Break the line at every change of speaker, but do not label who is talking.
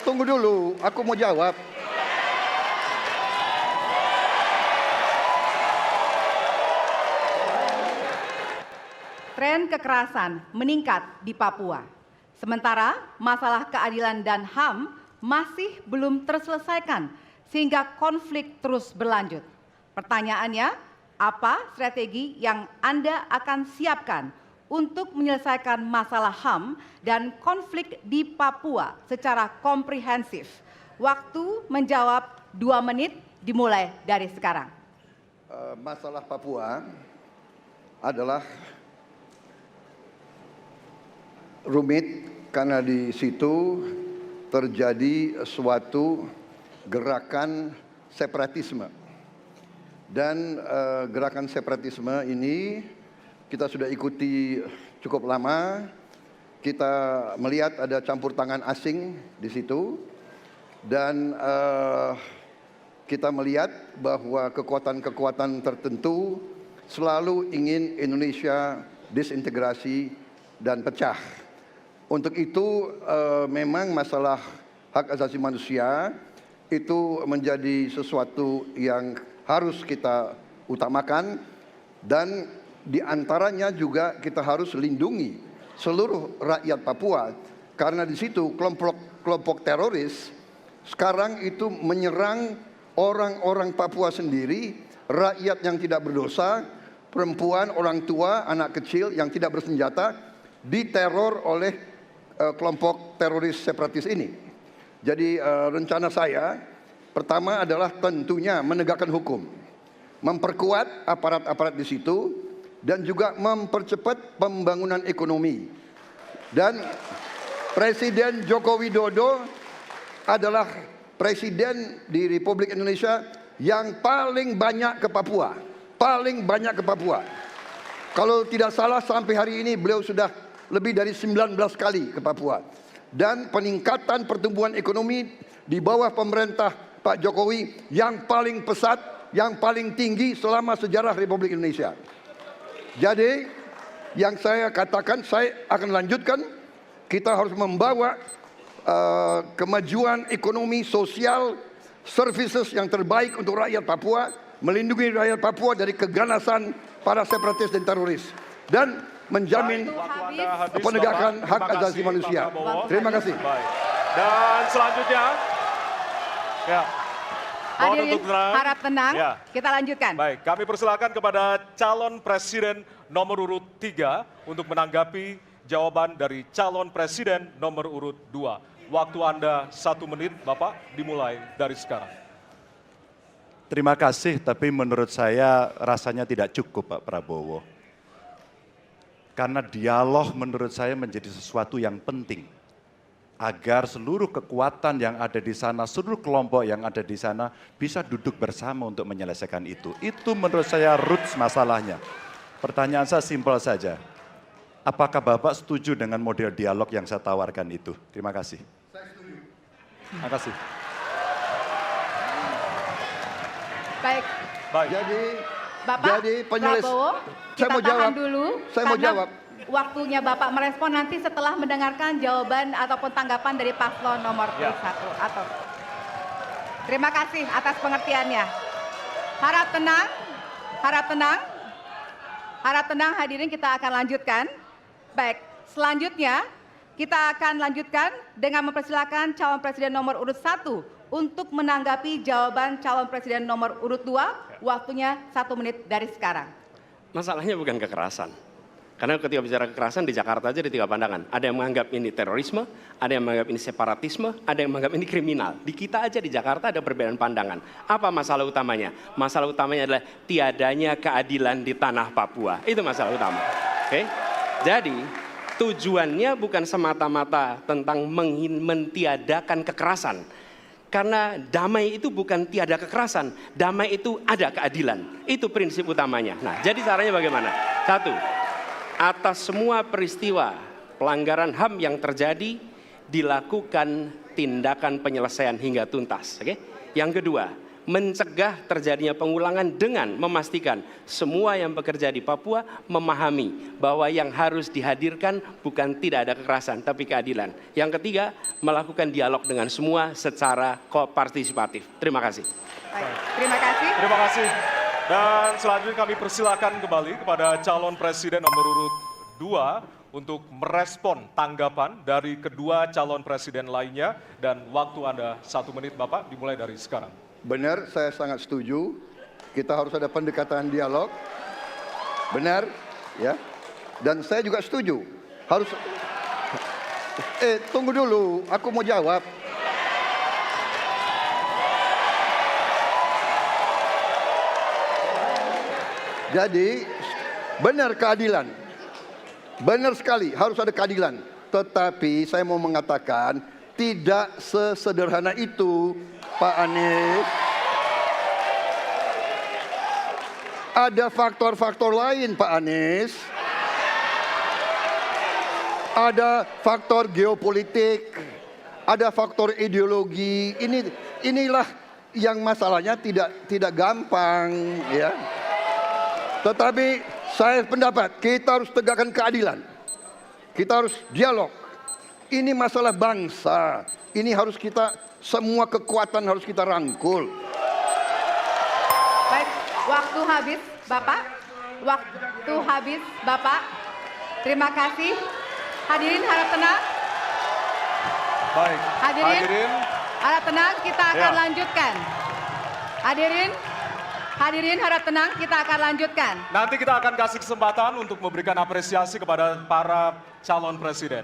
Tunggu dulu, aku mau jawab.
Tren kekerasan meningkat di Papua. Sementara masalah keadilan dan HAM masih belum terselesaikan sehingga konflik terus berlanjut. Pertanyaannya, apa strategi yang Anda akan siapkan untuk menyelesaikan masalah HAM dan konflik di Papua secara komprehensif? Waktu menjawab 2 menit dimulai dari sekarang.
Masalah Papua adalah rumit karena di situ terjadi suatu gerakan separatisme. Dan gerakan separatisme ini kita sudah ikuti cukup lama. Kita melihat ada campur tangan asing di situ. Dan kita melihat bahwa kekuatan-kekuatan tertentu selalu ingin Indonesia disintegrasi dan pecah. Untuk itu memang masalah hak asasi manusia itu menjadi sesuatu yang harus kita utamakan, dan diantaranya juga kita harus lindungi seluruh rakyat Papua, karena di situ kelompok teroris sekarang itu menyerang orang-orang Papua sendiri, rakyat yang tidak berdosa, perempuan, orang tua, anak kecil yang tidak bersenjata diteror oleh kelompok teroris separatis ini. Jadi rencana saya pertama adalah tentunya menegakkan hukum, memperkuat aparat-aparat di situ, dan juga mempercepat pembangunan ekonomi. Dan Presiden Joko Widodo adalah presiden di Republik Indonesia yang paling banyak ke Papua, paling banyak ke Papua. Kalau tidak salah sampai hari ini beliau sudah lebih dari 19 kali ke Papua. Dan peningkatan pertumbuhan ekonomi di bawah pemerintah Pak Jokowi yang paling pesat, yang paling tinggi selama sejarah Republik Indonesia. Jadi yang saya katakan, saya akan lanjutkan, kita harus membawa kemajuan ekonomi, sosial, services yang terbaik untuk rakyat Papua, melindungi rakyat Papua dari keganasan para separatis dan teroris, dan menjamin penegakan hak asasi manusia. Terima kasih.
Baik. Dan selanjutnya, ya.
Hadirin harap tenang,
Ya.
kita lanjutkan.
Baik, kami persilakan kepada calon presiden nomor urut 3 untuk menanggapi jawaban dari calon presiden nomor urut 2. Waktu Anda 1 menit, Bapak, dimulai dari sekarang.
Terima kasih, tapi menurut saya rasanya tidak cukup Pak Prabowo. Karena dialog menurut saya menjadi sesuatu yang penting. Agar seluruh kekuatan yang ada di sana, seluruh kelompok yang ada di sana bisa duduk bersama untuk menyelesaikan itu. Itu menurut saya roots masalahnya. Pertanyaan saya simpel saja. Apakah Bapak setuju dengan model dialog yang saya tawarkan itu? Terima kasih.
Saya setuju.
Terima kasih.
Baik.
Baik.
Bapak Prabowo,
saya mau jawab
dulu.
Saya mau jawab.
Waktunya Bapak merespon nanti setelah mendengarkan jawaban ataupun tanggapan dari paslon nomor 1. Atau terima kasih atas pengertiannya. Harap tenang, harap tenang, harap tenang hadirin, kita akan lanjutkan. Baik, selanjutnya kita akan lanjutkan dengan mempersilakan calon presiden nomor urut 1 untuk menanggapi jawaban calon presiden nomor urut 2. Waktunya 1 menit dari sekarang.
Masalahnya bukan kekerasan. Karena ketika bicara kekerasan di Jakarta aja ada 3 pandangan. Ada yang menganggap ini terorisme, ada yang menganggap ini separatisme, ada yang menganggap ini kriminal. Di kita aja di Jakarta ada perbedaan pandangan. Apa masalah utamanya? Masalah utamanya adalah tiadanya keadilan di tanah Papua. Itu masalah utama. Oke? Jadi tujuannya bukan semata-mata tentang mentiadakan kekerasan. Karena damai itu bukan tiada kekerasan, damai itu ada keadilan. Itu prinsip utamanya. Nah, jadi caranya bagaimana? 1. Atas semua peristiwa pelanggaran HAM yang terjadi, dilakukan tindakan penyelesaian hingga tuntas. Oke? Yang kedua, mencegah terjadinya pengulangan dengan memastikan semua yang bekerja di Papua memahami bahwa yang harus dihadirkan bukan tidak ada kekerasan, tapi keadilan. Yang ketiga, melakukan dialog dengan semua secara partisipatif. Terima kasih.
Baik, terima kasih.
Terima kasih. Dan selanjutnya kami persilakan kembali kepada calon presiden nomor urut 2 untuk merespon tanggapan dari kedua calon presiden lainnya. Dan waktu Anda 1 menit, Bapak, dimulai dari sekarang.
Benar, saya sangat setuju. Kita harus ada pendekatan dialog. Benar, ya. Dan saya juga setuju. Harus. Tunggu dulu, aku mau jawab. Jadi, benar keadilan. Benar sekali, harus ada keadilan. Tetapi saya mau mengatakan, tidak sesederhana itu, Pak Anies. Ada faktor-faktor lain, Pak Anies. Ada faktor geopolitik, ada faktor ideologi. Inilah yang masalahnya tidak gampang, ya. Tetapi saya pendapat kita harus tegakkan keadilan. Kita harus dialog. Ini masalah bangsa. Ini harus kita, semua kekuatan harus kita rangkul.
Baik, waktu habis, Bapak. Waktu habis, Bapak. Terima kasih. Hadirin harap tenang.
Baik,
Hadirin harap tenang, kita akan
Ya.
lanjutkan. Hadirin harap tenang, kita akan lanjutkan.
Nanti kita akan kasih kesempatan untuk memberikan apresiasi kepada para calon presiden.